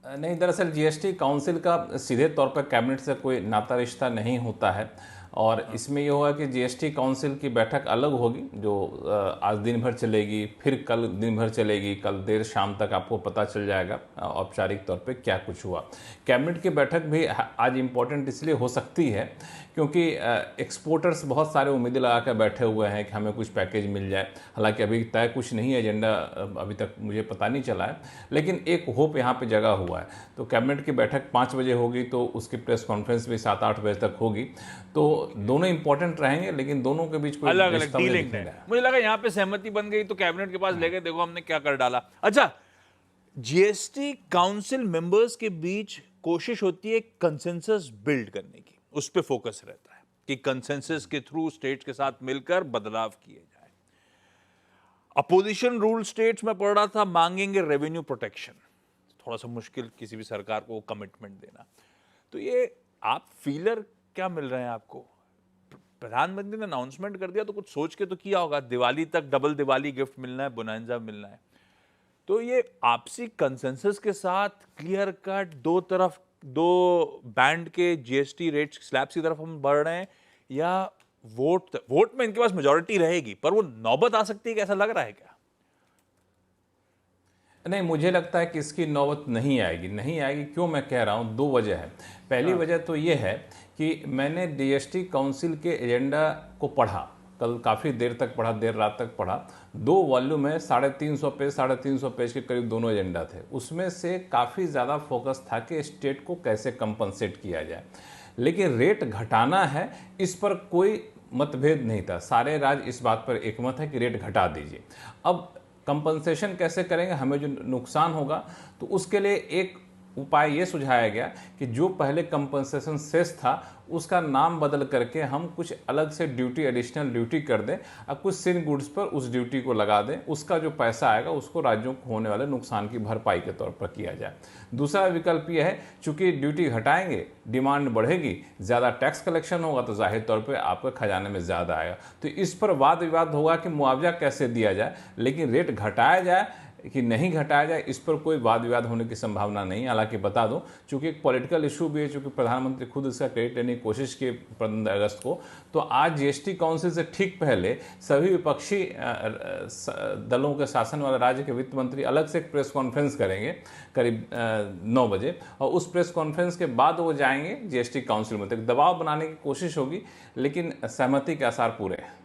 नहीं, दरअसल GST council का सीधे तौर पर कैबिनेट से कोई नाता रिश्ता नहीं होता है। और इसमें ये होगा कि जीएसटी काउंसिल की बैठक अलग होगी, जो आज दिन भर चलेगी, फिर कल दिन भर चलेगी, कल देर शाम तक आपको पता चल जाएगा औपचारिक तौर पे क्या कुछ हुआ। कैबिनेट की बैठक भी आज इम्पोर्टेंट इसलिए हो सकती है क्योंकि एक्सपोर्टर्स बहुत सारे उम्मीदें लगा कर बैठे हुए हैं कि हमें कुछ पैकेज मिल जाए। हालांकि अभी तय कुछ नहीं है, एजेंडा अभी तक मुझे पता नहीं चला है, लेकिन एक होप यहाँ पे जगा हुआ है। तो कैबिनेट की बैठक 5 बजे होगी, तो उसकी प्रेस कॉन्फ्रेंस भी 7-8 बजे तक होगी। तो दोनों इंपॉर्टेंट रहेंगे, लेकिन दोनों के बीच कोई अलग अलग रिश्ता डीलिंग है। मुझे लगा यहाँ पे सहमति बन गई तो कैबिनेट के पास ले गए, देखो हमने क्या कर डाला। अच्छा, जीएसटी काउंसिल मेंबर्स के बीच कोशिश होती है कंसेंसस बिल्ड करने की, उस पर फोकस रहता है कि कंसेंसस के थ्रू स्टेट्स के साथ मिलकर बदलाव किए जाए। अपोजिशन रूल स्टेट्स में पढ़ रहा था मांगेंगे रेवेन्यू प्रोटेक्शन, थोड़ा सा मुश्किल किसी भी सरकार को कमिटमेंट देना। तो ये आप फीलर क्या मिल रहे हैं आपको? प्रधानमंत्री ने अनाउंसमेंट कर दिया तो कुछ सोच के तो किया होगा, दिवाली तक डबल दिवाली गिफ्ट मिलना है, बोनांजा मिलना है। तो ये आपसी कंसेंसस के साथ क्लियर कट दो बैंड के जीएसटी रेट स्लैब्स की तरफ हम बढ़ रहे हैं, या वोट में इनके पास मेजॉरिटी रहेगी पर वो नौबत आ सकती है कि ऐसा लग रहा है क्या? नहीं, मुझे लगता है कि इसकी नौबत नहीं आएगी। नहीं आएगी क्यों मैं कह रहा हूँ, 2 वजह है। पहली वजह तो ये है कि मैंने जीएसटी काउंसिल के एजेंडा को पढ़ा, कल काफ़ी देर तक पढ़ा, देर रात तक पढ़ा। 2 वॉल्यूम है, 350 पेज के करीब दोनों एजेंडा थे। उसमें से काफ़ी ज़्यादा फोकस था कि स्टेट को कैसे कंपनसेट किया जाए, लेकिन रेट घटाना है इस पर कोई मतभेद नहीं था। सारे राज्य इस बात पर एकमत है कि रेट घटा दीजिए। अब कंपनसेशन कैसे करेंगे, हमें जो नुकसान होगा, तो उसके लिए एक उपाय ये सुझाया गया कि जो पहले कंपनसेशन सेस था उसका नाम बदल करके हम कुछ अलग से ड्यूटी, एडिशनल ड्यूटी कर दें और कुछ सिन गुड्स पर उस ड्यूटी को लगा दें। उसका जो पैसा आएगा उसको राज्यों को होने वाले नुकसान की भरपाई के तौर पर किया जाए। दूसरा विकल्प यह है, चूंकि ड्यूटी घटाएंगे, डिमांड बढ़ेगी, ज़्यादा टैक्स कलेक्शन होगा, तो जाहिर तौर पर आपके खजाने में ज़्यादा आएगा। तो इस पर वाद विवाद होगा कि मुआवजा कैसे दिया जाए, लेकिन रेट घटाया जाए कि नहीं घटाया जाए, इस पर कोई वाद विवाद होने की संभावना नहीं। हालांकि बता दूं, चूंकि एक पॉलिटिकल इशू भी है, चूंकि प्रधानमंत्री खुद इसका क्रेडिट लेने की कोशिश की 15 अगस्त को, तो आज जीएसटी काउंसिल से ठीक पहले सभी विपक्षी दलों के शासन वाले राज्य के वित्त मंत्री अलग से एक प्रेस कॉन्फ्रेंस करेंगे करीब 9 बजे, और उस प्रेस कॉन्फ्रेंस के बाद वो जाएंगे जीएसटी काउंसिल में। तो दबाव बनाने की कोशिश होगी, लेकिन सहमति के आसार पूरे हैं।